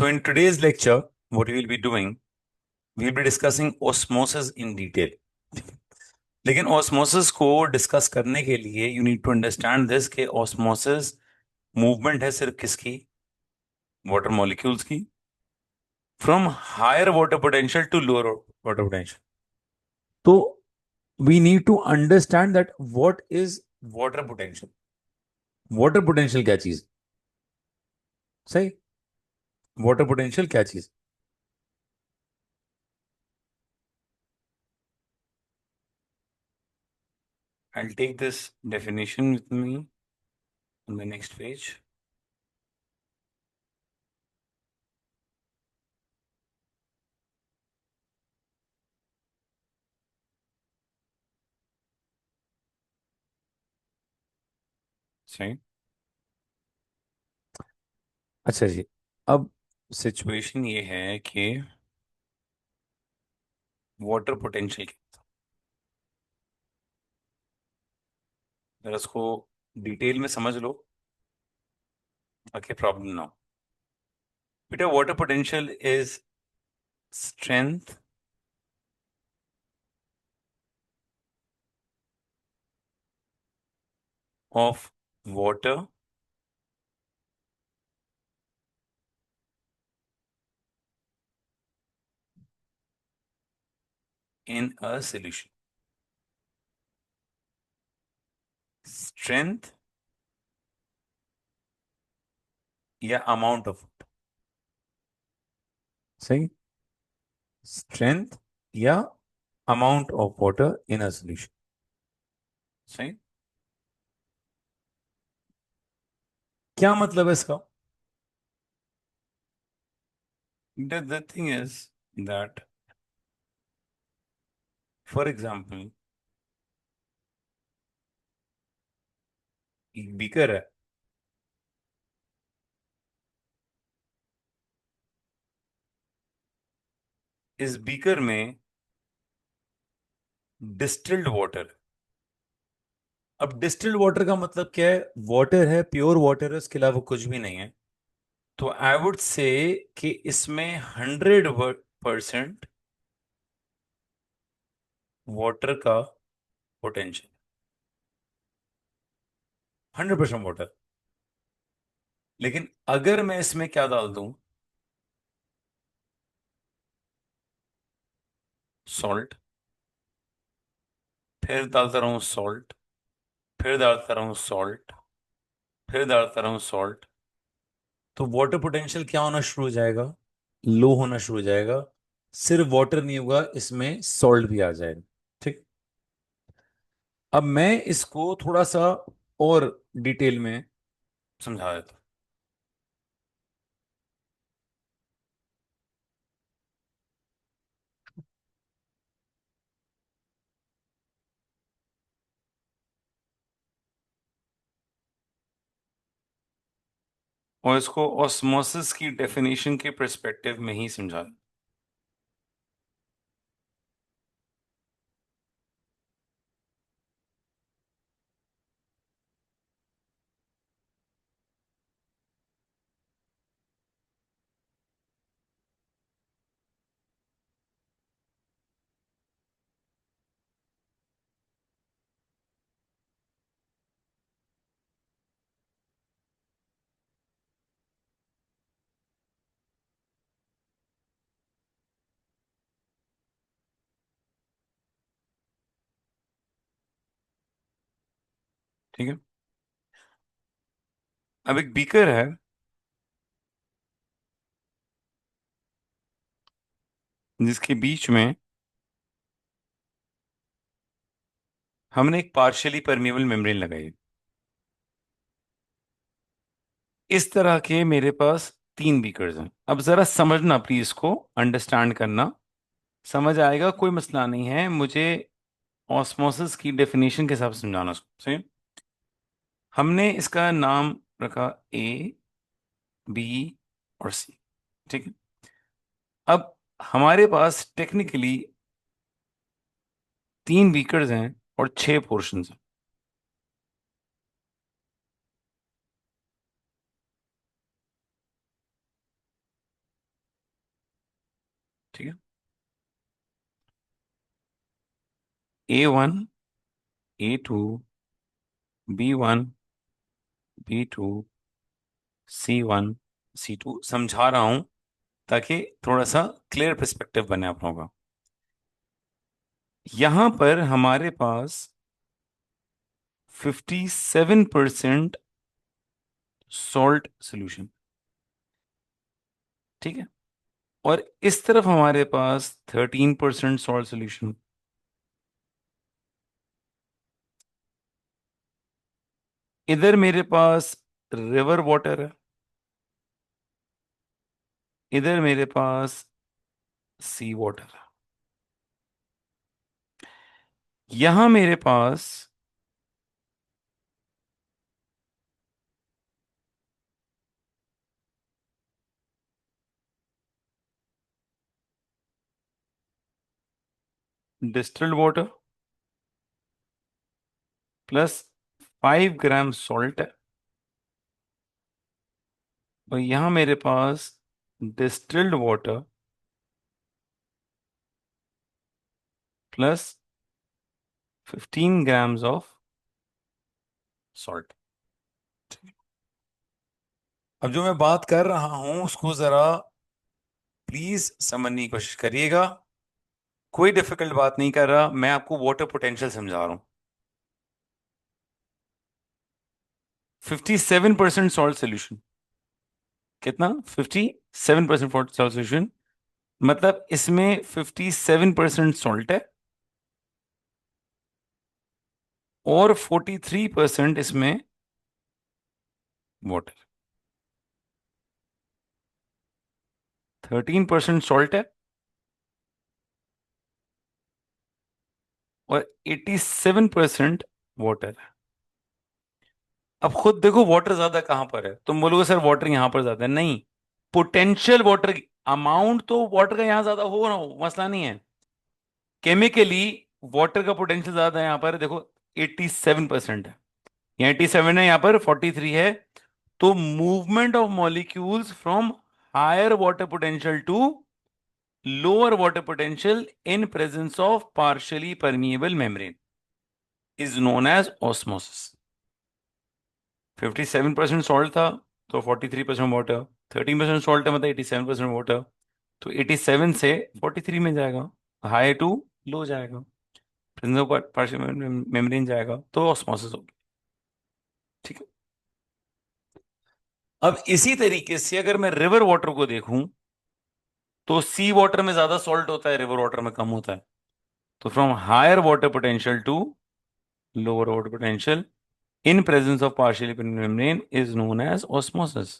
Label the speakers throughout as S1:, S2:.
S1: So, in today's lecture, what we will be doing, we'll be discussing osmosis in detail. लेकिन osmosis को discuss करने के लिए you need to understand this कि osmosis movement है सिर्फ किसकी, वाटर मॉलिक्यूल्स की, from higher water potential to lower water potential. तो we need to understand that what is water potential. Water potential क्या चीज? सही. वाटर पोटेंशियल क्या चीज? I'll take this definition with me on the next page. सही. अच्छा जी. अब situation ये है कि वाटर पोटेंशियल जरा इसको डिटेल में समझ लो ताकि प्रॉब्लम ना हो. बेटा, water potential is strength of water in a solution. Strength या अमाउंट ऑफ. सही. स्ट्रेंथ या amount of water in a solution. सही. क्या मतलब है इसका? The thing is that, for example, एक बीकर है. इस बीकर में डिस्टिल्ड वाटर. अब डिस्टिल्ड वाटर का मतलब क्या है? वाटर है, प्योर वाटर है, उसके अलावा कुछ भी नहीं है. तो आई वुड से कि इसमें 100% वाटर का पोटेंशियल. 100% वाटर. लेकिन अगर मैं इसमें क्या डाल दूं? सॉल्ट. फिर डालता रहूं सॉल्ट. फिर डालता रहूं सॉल्ट. फिर डालता रहूं सॉल्ट. तो वाटर पोटेंशियल क्या होना शुरू हो जाएगा? लो होना शुरू हो जाएगा. सिर्फ वाटर नहीं होगा, इसमें सॉल्ट भी आ जाएगा. ठीक. अब मैं इसको थोड़ा सा और डिटेल में समझा देता हूं. और इसको ऑस्मोसिस की डेफिनेशन के पर्सपेक्टिव में ही समझा. ठीक है. अब एक बीकर है जिसके बीच में हमने एक पार्शियली परमेबल मेम्ब्रेन लगाई. इस तरह के मेरे पास 3 बीकर्स हैं. अब जरा समझना प्लीज, इसको अंडरस्टैंड करना. समझ आएगा, कोई मसला नहीं है. मुझे ऑस्मोसिस की डेफिनेशन के हिसाब से समझाना सही. हमने इसका नाम रखा ए, बी और सी. ठीक है. अब हमारे पास टेक्निकली 3 बीकर्स हैं और 6 पोर्शंस हैं. A1, A2, B1, B2, C1, C2 समझा रहा हूं ताकि थोड़ा सा क्लियर पर्सपेक्टिव बने आप लोगों का। यहां पर हमारे पास 57% सॉल्ट सॉल्यूशन, ठीक है, और इस तरफ हमारे पास 13% सॉल्ट सॉल्यूशन। इधर मेरे पास रिवर वाटर है, इधर मेरे पास सी वाटर है। यहां मेरे पास distilled water plus 5 gram salt है, और यहां मेरे पास distilled water plus 15 grams of salt. अब जो मैं बात कर रहा हूं उसको जरा प्लीज समझने की कोशिश करिएगा। कोई डिफिकल्ट बात नहीं कर रहा, मैं आपको वाटर पोटेंशियल समझा रहा हूं। 57% सॉल्ट सोल्यूशन, कितना? 57% सॉल्ट सोल्यूशन, मतलब इसमें 57% सॉल्ट है और 43% इसमें वाटर। 13% सॉल्ट है और 87% वाटर है। अब खुद देखो वाटर ज्यादा कहां पर है, तुम बोलोगे सर वाटर यहां पर ज्यादा है, नहीं, पोटेंशियल वाटर अमाउंट तो वाटर का यहां ज्यादा हो ना हो मसला नहीं है। केमिकली वाटर का पोटेंशियल ज्यादा है, यहां पर देखो 87% है, यहाँ 87 है, यहाँ पर 43 है। तो movement of molecules from higher water potential to lower water potential in presence of partially permeable membrane is known as osmosis. 57% salt था तो 43% वाटर, 13% सॉल्ट है मतलब 87% वाटर, तो 87 से 43 में जाएगा, हाई टू लो जाएगा, प्रेजेंस ऑफ पार्शियल मेम्ब्रेन जाएगा, तो ऑस्मोसिस होगी। ठीक है। अब इसी तरीके से अगर मैं रिवर वाटर को देखूं तो सी वाटर में ज्यादा सॉल्ट होता है, रिवर वाटर में कम होता है। तो from higher water potential to lower water potential in presence of partially membrane is known as osmosis.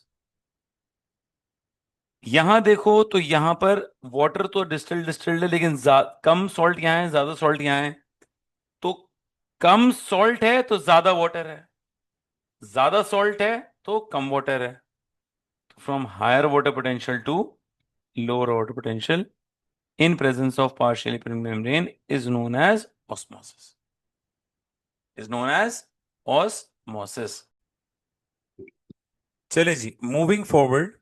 S1: यहां देखो तो यहां पर वाटर तो डिस्टिल्ड डिस्टिल्ड है, लेकिन कम सॉल्ट यहां है, ज्यादा सॉल्ट यहां है। तो कम सॉल्ट है तो ज्यादा वाटर है, ज्यादा सॉल्ट है तो कम वाटर है। From higher water potential to lower water potential in presence of partially permeable membrane is known as osmosis, is known as osmosis। चले जी, मूविंग फॉरवर्ड।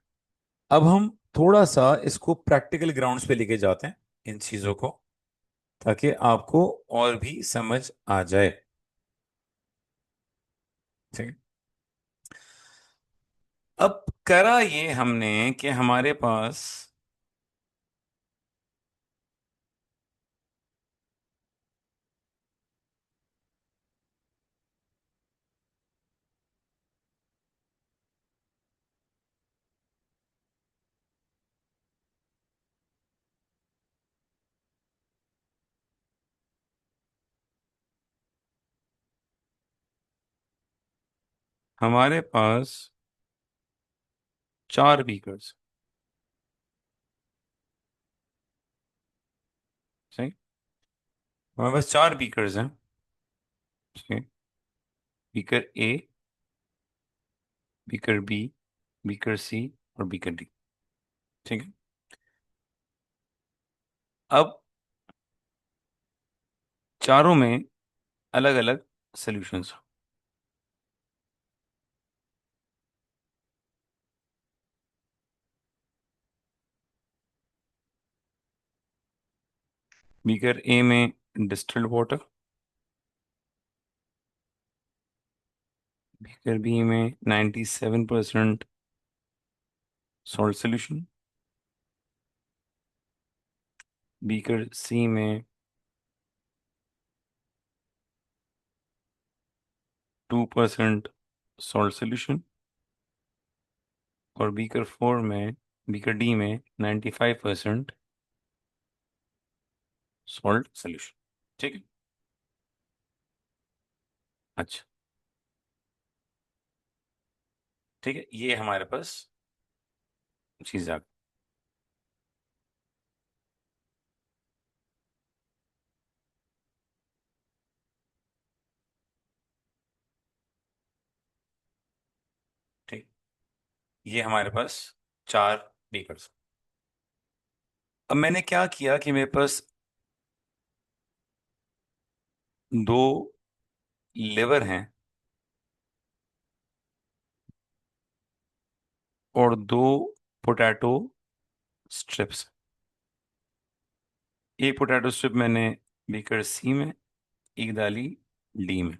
S1: अब हम थोड़ा सा इसको प्रैक्टिकल ग्राउंड्स पे लेके जाते हैं इन चीजों को, ताकि आपको और भी समझ आ जाए। ठीक है। अब करा ये हमने कि हमारे पास हमारे पास 4 बीकर्स, सही, हमारे पास 4 बीकर्स हैं। ठीक है। Beaker A, beaker B, beaker C और बीकर डी। ठीक है। अब चारों में अलग अलग सॉल्यूशंस। बीकर ए में डिस्टिल्ड वाटर, बीकर बी में 97% सॉल्ट सोल्यूशन, बीकर सी में 2% सॉल्ट सोल्यूशन, और बीकर फोर में, बीकर डी में 95% सॉल्ट सोल्यूशन। ठीक है। अच्छा, ठीक है, ये हमारे पास चीज आ गई। ठीक, ये हमारे पास चार बीकर्स। अब मैंने क्या किया कि मेरे पास दो लिवर हैं और दो पोटैटो स्ट्रिप्स। एक पोटैटो स्ट्रिप मैंने बीकर सी में, एक डाली डी में।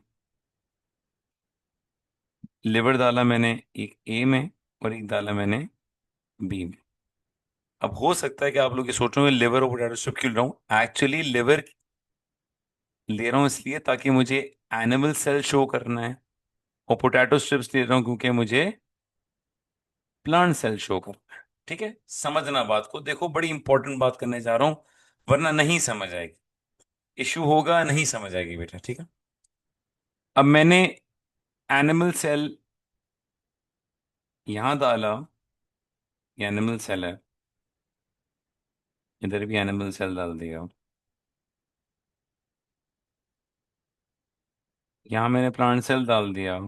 S1: लिवर डाला मैंने एक ए में और एक डाला मैंने बी में। अब हो सकता है कि आप लोग ये सोच रहे हो लिवर और पोटैटो स्ट्रिप क्यों ले रहा हूँ। एक्चुअली लिवर ले रहा हूँ इसलिए ताकि मुझे एनिमल सेल शो करना है, और पोटैटो स्ट्रिप्स ले रहा हूँ क्योंकि मुझे प्लांट सेल शो करना है। ठीक है, समझना बात को, देखो बड़ी इंपॉर्टेंट बात करने जा रहा हूँ, वरना नहीं समझ आएगी, इश्यू होगा, नहीं समझ आएगी बेटा। ठीक है। अब मैंने एनिमल सेल यहां डाला, ये एनिमल सेल है, इधर भी एनिमल सेल डाल दिया, यहां मैंने प्लांट सेल डाल दिया।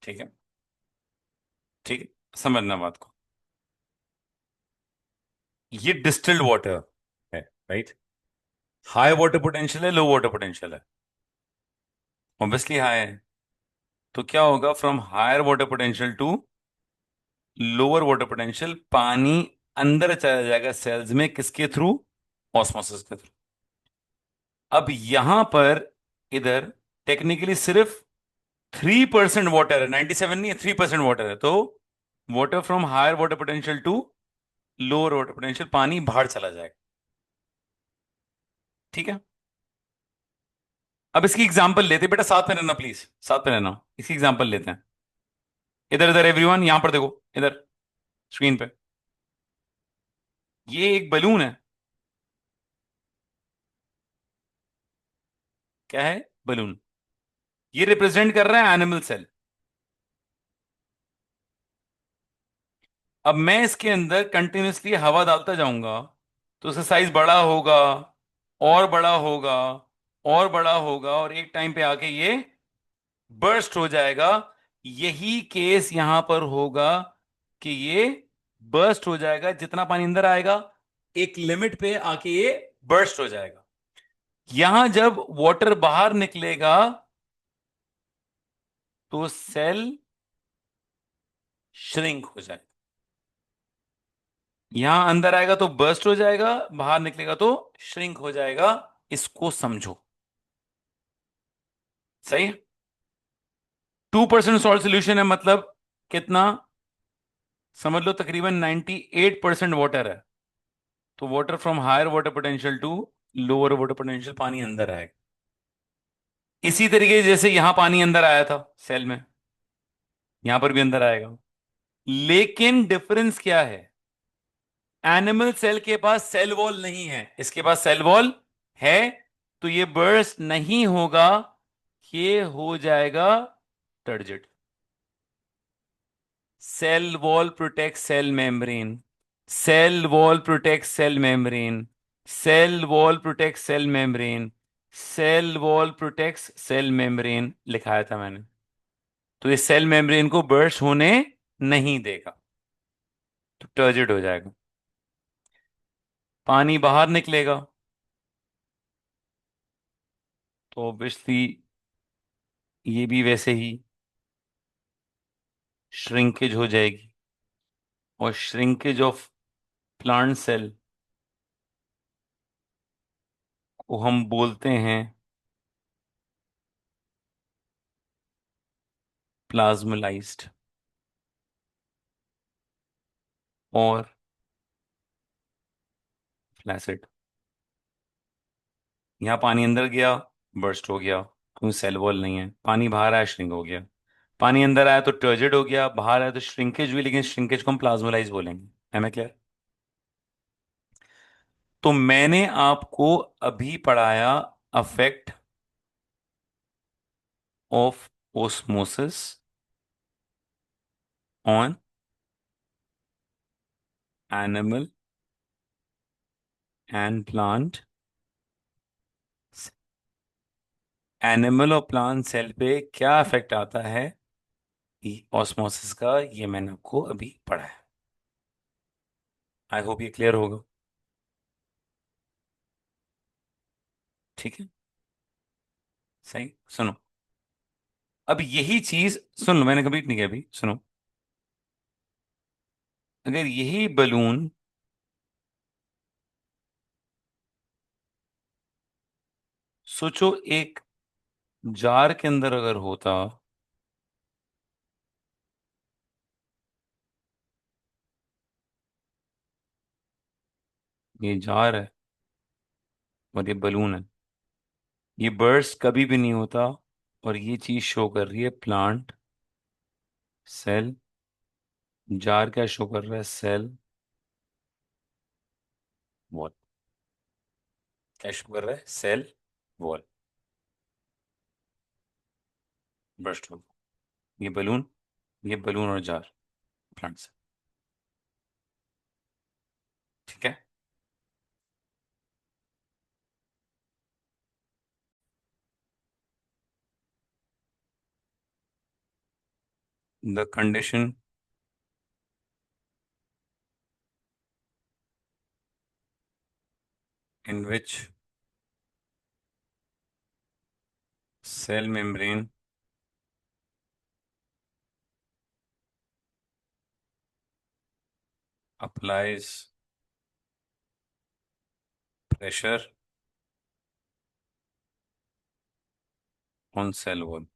S1: ठीक है, ठीक है, समझना बात को। ये डिस्टिल्ड वाटर है, राइट। हाई वाटर पोटेंशियल है, लो वाटर पोटेंशियल है, ऑब्वियसली हाई है। तो क्या होगा, from higher water potential to lower water potential, पानी अंदर चला जाएगा सेल्स में, किसके थ्रू, ऑस्मोसिस के थ्रू। अब यहां पर, इधर टेक्निकली सिर्फ 3% वाटर है, 97 नहीं है, 3% वाटर है। तो water from higher water potential to lower water potential, पानी बाहर चला जाएगा। ठीक है। अब इसकी एग्जांपल लेते हैं बेटा, साथ में रहना प्लीज, साथ में रहना, इसकी एग्जांपल लेते हैं। इधर इधर एवरीवन, यहां पर देखो, इधर स्क्रीन पे, ये एक बलून है। क्या है, बलून। ये रिप्रेजेंट कर रहा है एनिमल सेल। अब मैं इसके अंदर कंटिन्यूसली हवा डालता जाऊंगा, तो उसका साइज बड़ा होगा, और बड़ा होगा, और बड़ा होगा, और एक टाइम पे आके ये बर्स्ट हो जाएगा। यही केस यहां पर होगा कि ये बर्स्ट हो जाएगा, जितना पानी अंदर आएगा एक लिमिट पे आके ये बर्स्ट हो जाएगा। यहां जब वाटर बाहर निकलेगा तो सेल श्रिंक हो जाएगा। यहां अंदर आएगा तो बर्स्ट हो जाएगा, बाहर निकलेगा तो श्रिंक हो जाएगा। इसको समझो, सही है। 2% सॉल्ट सोल्यूशन है, मतलब कितना, समझ लो तकरीबन 98% वाटर है। तो water from higher water potential to lower water potential, पानी अंदर आएगा। इसी तरीके से जैसे यहां पानी अंदर आया था सेल में, यहां पर भी अंदर आएगा। लेकिन डिफरेंस क्या है, एनिमल सेल के पास सेल वॉल नहीं है, इसके पास सेल वॉल है। तो ये बर्स्ट नहीं होगा, ये हो जाएगा turgid. Cell wall protect cell membrane, cell wall protect cell membrane, cell wall protect cell membrane, cell wall protect cell membrane लिखाया था मैंने। तो ये सेल मेम्ब्रेन को बर्स्ट होने नहीं देगा, तो टर्जिट हो जाएगा, पानी बाहर निकलेगा, तो ऑब्वियसली ये भी वैसे ही श्रिंकेज हो जाएगी। और श्रिंकेज ऑफ प्लांट सेल को हम बोलते हैं प्लाज्मोलाइज्ड। और फ्लैसिड। यहाँ पानी अंदर गया, बर्स्ट हो गया, क्योंकि सेल वॉल नहीं है। पानी बाहर आया, श्रिंक हो गया। पानी अंदर आया तो टर्जिड हो गया, बाहर आया तो श्रिंकेज हुई, लेकिन श्रिंकेज को हम प्लाज्मोलाइज बोलेंगे। है मैं क्लियर? तो मैंने आपको अभी पढ़ाया affect of osmosis on animal and plant. Animal और प्लांट सेल पे क्या इफेक्ट आता है ऑस्मोसिस का, ये मैंने आपको अभी पढ़ा है। आई होप ये क्लियर होगा। ठीक है, सही। सुनो, अब यही चीज सुन लो, मैंने कंप्लीट नहीं किया अभी, सुनो। अगर यही बलून, सोचो एक जार के अंदर अगर होता, ये जार है और ये बलून है, ये बर्स्ट कभी भी नहीं होता। और ये चीज शो कर रही है प्लांट सेल। जार क्या शो कर रहा है? Cell wall. क्या शो कर रहा है? Cell wall. बर्स्ट हो। ये बलून, ये बलून और जार, प्लांट सेल। ठीक है। The condition in which cell membrane applies pressure on cell wall।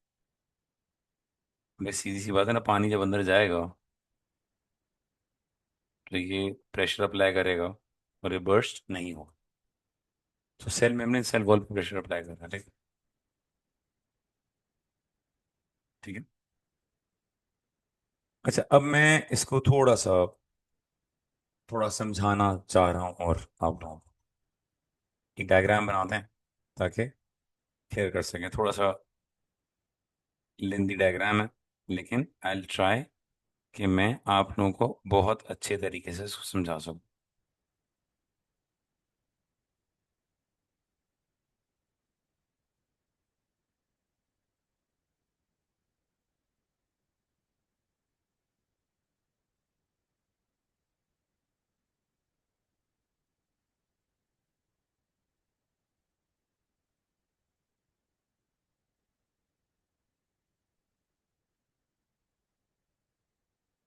S1: बस सीधी सी बात है ना, पानी जब अंदर जाएगा तो ये प्रेशर अप्लाई करेगा और ये बर्स्ट नहीं होगा। तो सेल मेम्ब्रेन सेल वॉल पे प्रेशर अप्लाई कर रहा है, ठीक। ठीक है। अच्छा, अब मैं इसको थोड़ा समझाना चाह रहा हूँ और आप लोगों को एक डायग्राम बनाते हैं ताकि क्लियर कर सकें। थोड़ा सा लेंदी डायग्राम है, लेकिन आई विल ट्राई कि मैं आप लोगों को बहुत अच्छे तरीके से इसको समझा सकूं।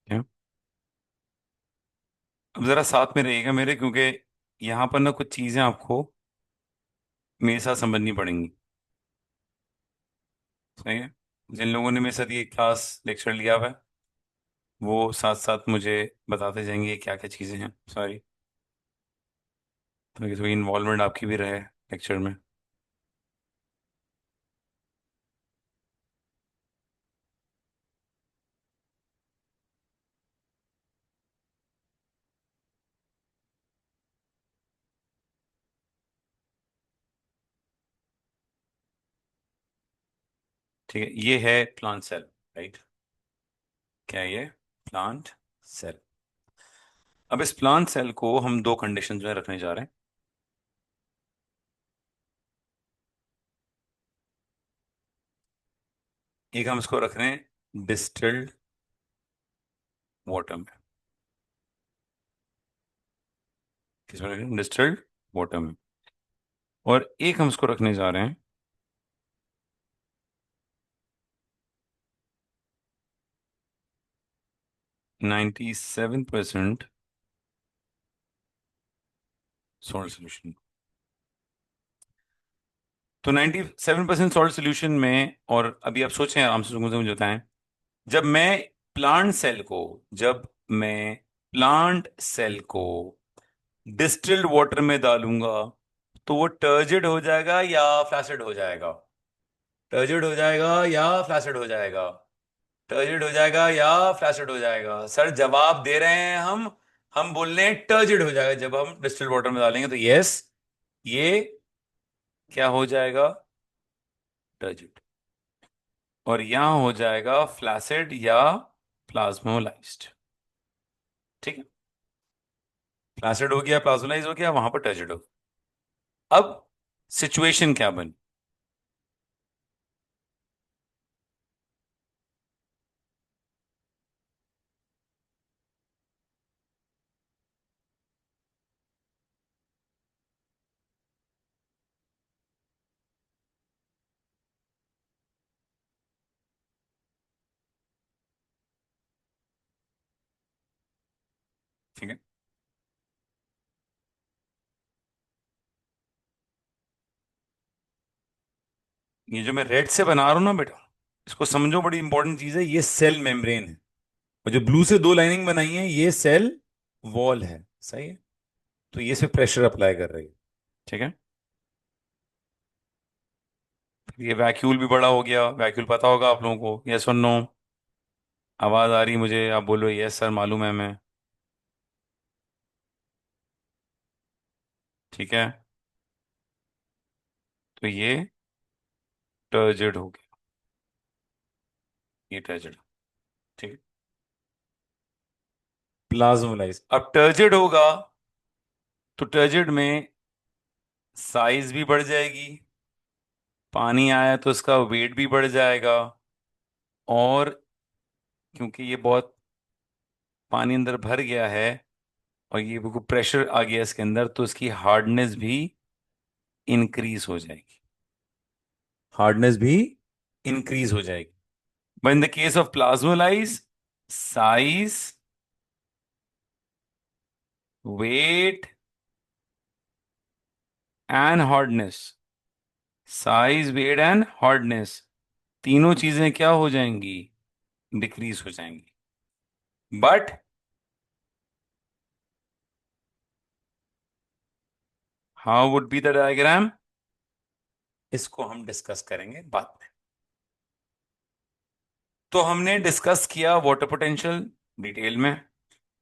S1: ठीक है? अब जरा साथ में रहिएगा मेरे, क्योंकि यहाँ पर ना कुछ चीजें आपको मेरे साथ समझनी पड़ेंगी। सही है? जिन लोगों ने मेरे साथ ये क्लास लेक्चर लिया हुआ है वो साथ साथ मुझे बताते जाएंगे क्या क्या चीजें हैं सारी, ताकि थोड़ी इन्वॉल्वमेंट आपकी भी रहे लेक्चर में। ठीक है, ये है प्लांट सेल, राइट? क्या है ये? Plant cell. अब इस प्लांट सेल को हम दो कंडीशंस में रखने जा रहे हैं। एक हम इसको रख रहे हैं डिस्टिल्ड वाटर में। किसमें रख रहे हैं? डिस्टिल्ड वाटर में। और एक हम इसको रखने जा रहे हैं 97% सॉल्ट सोल्यूशन। तो 97% सॉल्ट सोल्यूशन में, और अभी आप सोचें आराम से, मुझे बताएं, जब मैं प्लांट सेल को जब मैं प्लांट सेल को डिस्टिल्ड वाटर में डालूंगा तो वो टर्जिड हो जाएगा या फ्लैसिड हो जाएगा? टर्जिड हो जाएगा या फ्लैसिड हो जाएगा? टर्जिड हो जाएगा या फ्लैसिड हो जाएगा? सर जवाब दे रहे हैं हम बोल रहे हैं टर्जिड हो जाएगा जब हम डिस्टिल्ड वाटर में डालेंगे, तो यस, ये क्या हो जाएगा? टर्जिड। और यहां हो जाएगा फ्लैसिड या प्लाज्मोलाइज्ड। ठीक है, फ्लैसिड हो गया, प्लाज्मोलाइज हो गया, वहां पर टर्जिड हो गया। अब सिचुएशन क्या बनी? ठीक है, ये जो मैं रेड से बना रहा हूं ना बेटा, इसको समझो, बड़ी इंपॉर्टेंट चीज है, ये सेल मेम्ब्रेन है। और जो ब्लू से दो लाइनिंग बनाई है, ये सेल वॉल है। सही है, तो ये सिर्फ प्रेशर अप्लाई कर रही है। ठीक है, फिर ये वैक्यूल भी बड़ा हो गया। वैक्यूल पता होगा आप लोगों को, यस और नो? आवाज आ रही है मुझे, आप बोलो यस सर, मालूम है हमें। ठीक है, तो ये टर्जिड हो गया, ये टर्जिड। ठीक है, प्लाज्मोलाइज। अब टर्जिड होगा तो टर्जिड में साइज भी बढ़ जाएगी, पानी आया तो इसका वेट भी बढ़ जाएगा, और क्योंकि ये बहुत पानी अंदर भर गया है और ये बिल्कुल प्रेशर आ गया इसके अंदर, तो इसकी हार्डनेस भी इंक्रीज हो जाएगी। हार्डनेस भी इंक्रीज हो जाएगी। But in the case of plasmolyse, size, weight and hardness, size, weight and hardness, तीनों चीजें क्या हो जाएंगी? डिक्रीज हो जाएंगी। But how would be the diagram, इसको हम डिस्कस करेंगे बाद में। तो हमने डिस्कस किया वाटर पोटेंशियल डिटेल में,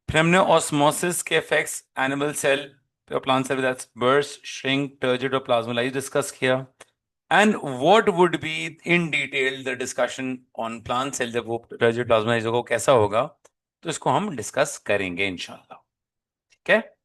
S1: फिर हमने ऑस्मोसिस के effects animal cell plant cell that's burst, shrink, turgid और प्लाज्मोलाइज डिस्कस किया। And what would be in detail the discussion on plant cell, जब वो टर्जिड प्लाज्मोलाइज होगा कैसा होगा, तो इसको हम डिस्कस करेंगे इंशाल्लाह। ठीक है।